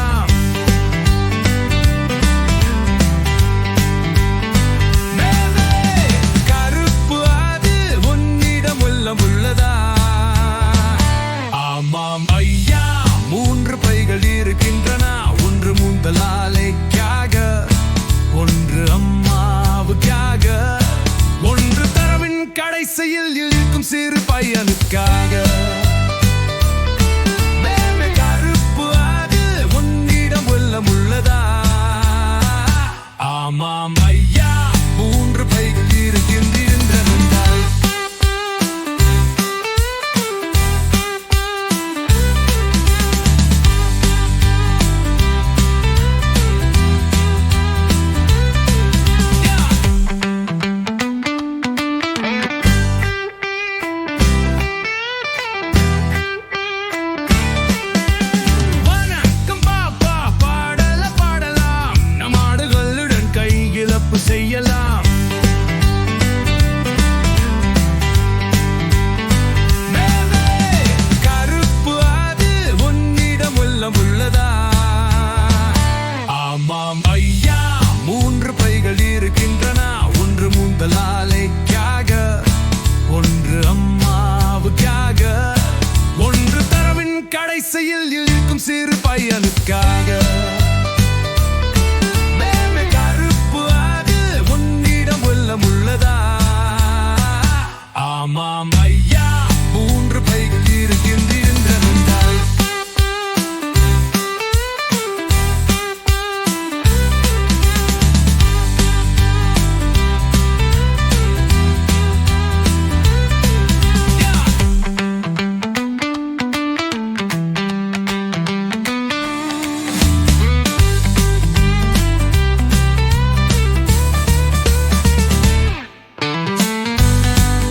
செய்யலாம். கருப்பு அது உன்னிடம் உள்ளதா? ஆமாம் ஐயா, 3 பைகள் இருக்கின்றன. ஒன்று மூந்தல் ஆலைக்காக, ஒன்று அம்மாவுக்காக, ஒன்று தரவின் கடைசியில் இருக்கும் சிறு பையனுக்காக. கருப்பு அது உன்னிடம் உள்ளதா? ஆமாம் ஐயா, 3 பைகள் இருக்கின்றன. செய்யலாம். கருப்பு அது உன்னிடம் உள்ளதா? ஆமாம் ஐயா, 3 பைகள் இருக்கின்றன. ஒன்று மூந்தல் ஆலைக்காக, ஒன்று அம்மாவுக்காக, ஒன்று தரவின் கடைசியில் இருக்கும் சிறு பையனுக்காக.